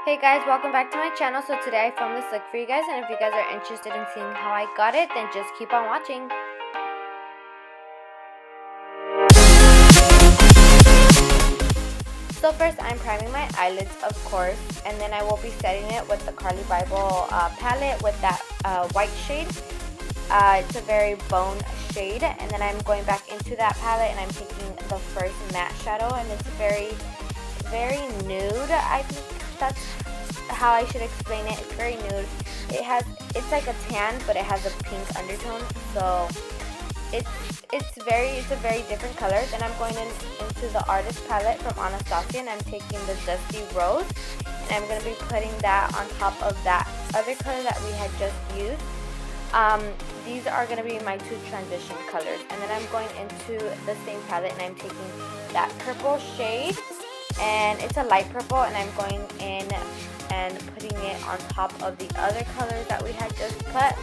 Hey guys, welcome back to my channel. So today I filmed this look for you guys, and if you guys are interested in seeing how I got it, then just keep on watching. So first I'm priming my eyelids, of course, and then I will be setting it with the Carly Bible palette with that white shade. It's a very bone shade, and then I'm going back into that palette and I'm taking the first matte shadow, and it's very nude. I think that's how I should explain it. It's very nude. It's like a tan, but it has a pink undertone, so it's a very different color. Then I'm going into the artist palette from Anastasia, and I'm taking the Dusty Rose, and I'm going to be putting that on top of that other color that we had just used. These are going to be my two transition colors. And then I'm going into the same palette and I'm taking that purple shade, and it's a light purple, and I'm going in and putting it on top of the other colors that we had just put.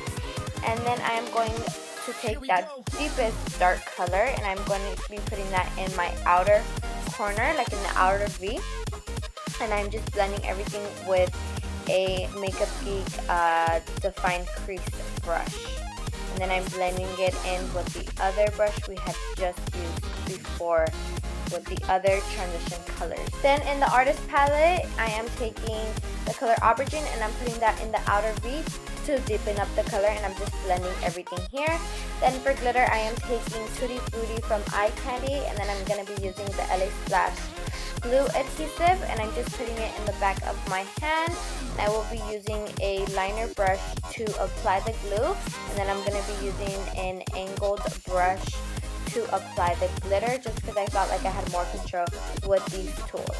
And then I am going to take that deepest dark color, and I'm going to be putting that in my outer corner, like in the outer V. And I'm just blending everything with a Makeup Geek defined crease brush. And then I'm blending it in with the other brush we had just used before with the other transition colors. Then in the artist palette, I am taking the color Aubergine, and I'm putting that in the outer V to deepen up the color, and I'm just blending everything here. Then for glitter, I am taking Tutti Frutti from Eye Candy, and then I'm going to be using the LA Splash glue adhesive, and I'm just putting it in the back of my hand. And I will be using a liner brush to apply the glue, and then I'm going to be using an angled brush to apply the glitter, just because I felt like I had more control with these tools.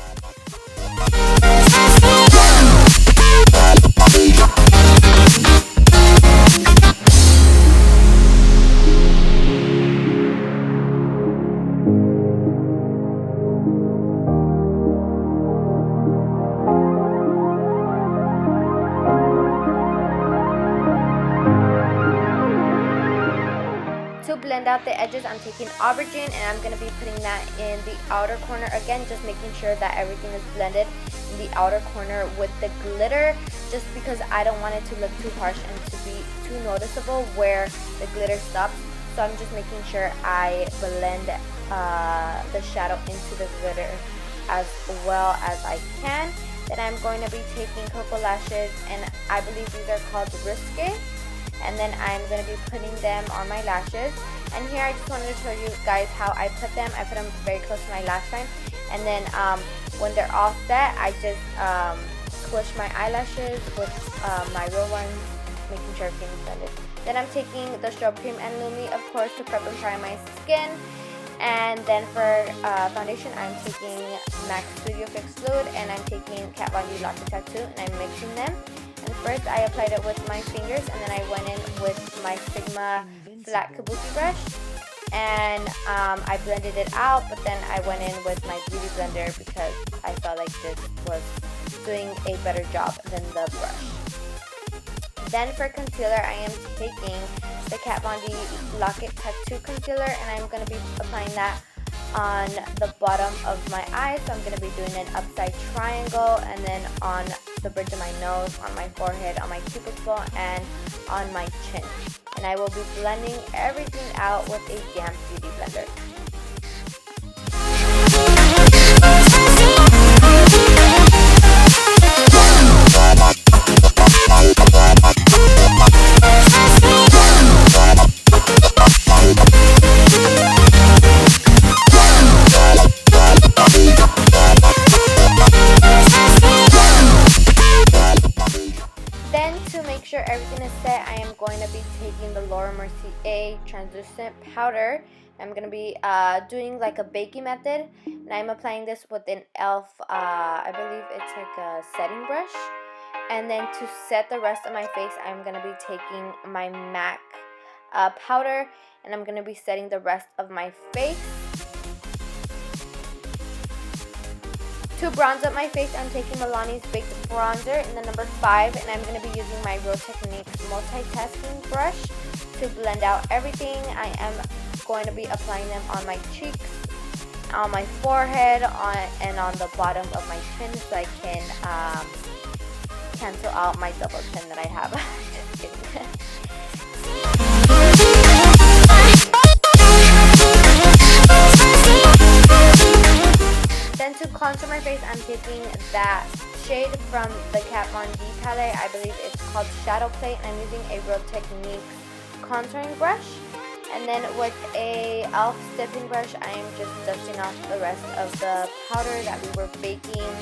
To blend out the edges, I'm taking Aubergine, and I'm going to be putting that in the outer corner again, just making sure that everything is blended in the outer corner with the glitter, just because I don't want it to look too harsh and to be too noticeable where the glitter stops. So I'm just making sure I blend the shadow into the glitter as well as I can. Then I'm going to be taking Cocoa Lashes, and I believe these are called Risque. And then I'm going to be putting them on my lashes. And here I just wanted to show you guys how I put them. I put them very close to my lash line. And then when they're all set, I just squish my eyelashes with my real ones, making sure everything is blended. Then I'm taking the Strobe Cream and Lumi, of course, to prep and prime my skin. And then for foundation, I'm taking MAC Studio Fix Fluid, and I'm taking Kat Von D Latte Tattoo, and I'm mixing them. And first I applied it with my fingers, and then I went in with my Sigma flat kabuki brush, and I blended it out, but then I went in with my beauty blender because I felt like this was doing a better job than the brush. Then for concealer, I am taking the Kat Von D Locket Tattoo Concealer, and I'm going to be applying that on the bottom of my eye. So I'm going to be doing an upside triangle, and then on the bridge of my nose, on my forehead, on my cuticle, and on my chin. And I will be blending everything out with a damp beauty blender. Everything is set, I am going to be taking the Laura Mercier translucent powder. I'm going to be doing like a baking method, and I'm applying this with an e.l.f. I believe it's like a setting brush. And then to set the rest of my face, I'm going to be taking my MAC powder, and I'm going to be setting the rest of my face. To bronze up my face, I'm taking Milani's Baked Bronzer in the number 5, and I'm going to be using my Real Techniques multitasking brush to blend out everything. I am going to be applying them on my cheeks, on my forehead and on the bottom of my chin so I can cancel out my double chin that I have. Just kidding. Then to contour my face, I'm taking that shade from the Kat Von D palette. I believe it's called Shadow Play, and I'm using a Real Techniques contouring brush. And then with a e.l.f. stippling brush, I am just dusting off the rest of the powder that we were baking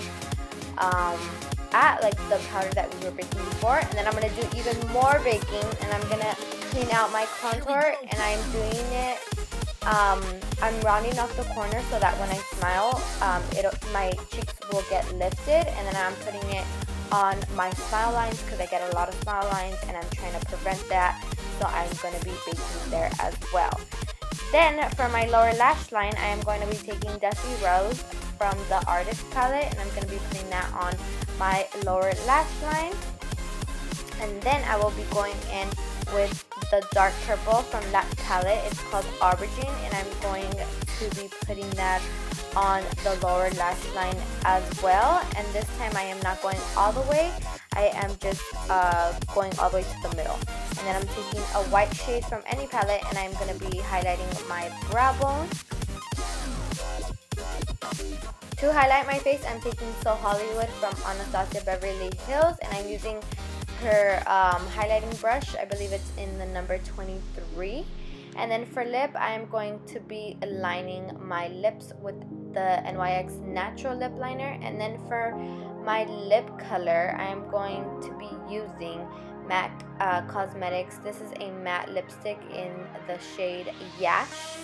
like the powder that we were baking before. And then I'm going to do even more baking, and I'm going to clean out my contour, and I'm doing it, I'm rounding off the corner so that when I smile, my cheeks will get lifted, and then I'm putting it on my smile lines because I get a lot of smile lines and I'm trying to prevent that, so I'm going to be baking there as well. Then for my lower lash line, I am going to be taking Dusty Rose from the Artist palette, and I'm going to be putting that on my lower lash line. And then I will be going in with the dark purple from that palette. It's called Aubergine, and I'm going to be putting that on the lower lash line as well. And this time I am not going all the way, I am just going all the way to the middle. And then I'm taking a white shade from any palette, and I'm going to be highlighting my brow bone. To highlight my face, I'm taking So Hollywood from Anastasia Beverly Hills, and I'm using her highlighting brush. I believe it's in the number 23. And then for lip, I am going to be lining my lips with the NYX Natural Lip Liner. And then for my lip color, I am going to be using MAC Cosmetics. This is a matte lipstick in the shade Yash.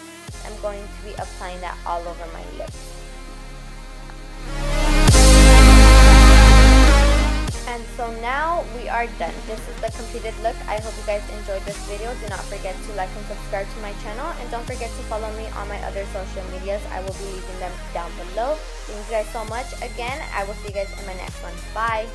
I'm going to be applying that all over my lips. And so now we are done. This is the completed look. I hope you guys enjoyed this video. Do not forget to like and subscribe to my channel, and don't forget to follow me on my other social medias. I will be leaving them down below. Thank you guys so much. Again, I will see you guys in my next one. Bye.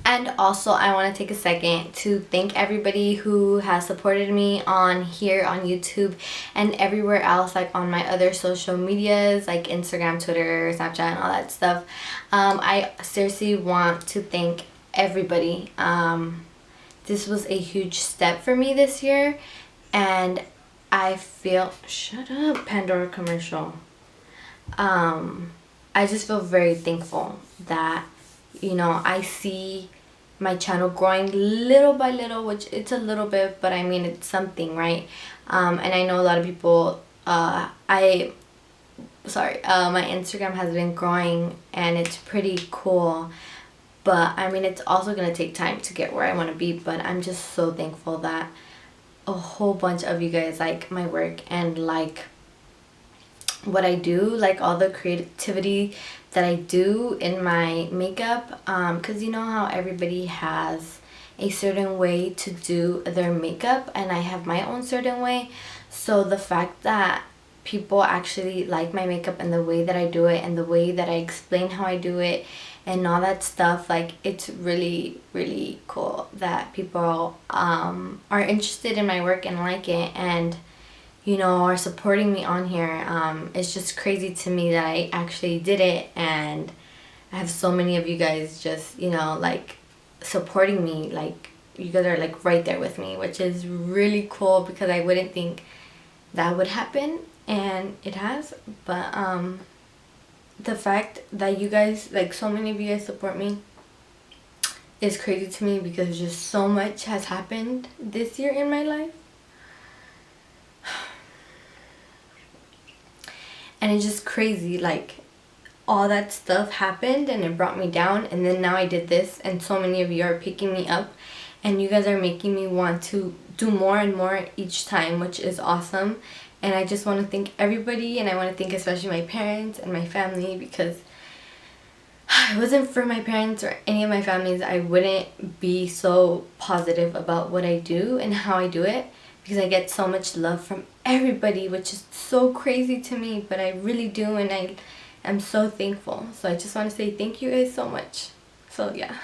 And also, I want to take a second to thank everybody who has supported me on here on YouTube and everywhere else, like on my other social medias like Instagram, Twitter, Snapchat, and all that stuff. I seriously want to thank everybody. This was a huge step for me this year, and I feel, shut up, Pandora commercial. I just feel very thankful that, you know, I see my channel growing little by little, which it's a little bit, but I mean, it's something, right? And I know a lot of people, my Instagram has been growing and it's pretty cool, but I mean, it's also gonna take time to get where I want to be. But I'm just so thankful that a whole bunch of you guys like my work and like what I do, like all the creativity that I do in my makeup, because you know how everybody has a certain way to do their makeup, and I have my own certain way. So the fact that people actually like my makeup and the way that I do it and the way that I explain how I do it and all that stuff, like it's really, really cool that people are interested in my work and like it, and you know, are supporting me on here. It's just crazy to me that I actually did it, and I have so many of you guys just, you know, like supporting me. Like you guys are like right there with me, which is really cool because I wouldn't think that would happen, and it has. But the fact that you guys, like so many of you guys support me is crazy to me because just so much has happened this year in my life. And it's just crazy, like all that stuff happened and it brought me down, and then now I did this, and so many of you are picking me up, and you guys are making me want to do more and more each time, which is awesome. And I just want to thank everybody, and I want to thank especially my parents and my family, because if it wasn't for my parents or any of my families, I wouldn't be so positive about what I do and how I do it, because I get so much love from everybody, which is so crazy to me, but I really do, and I am so thankful. So I just want to say thank you guys so much. So yeah.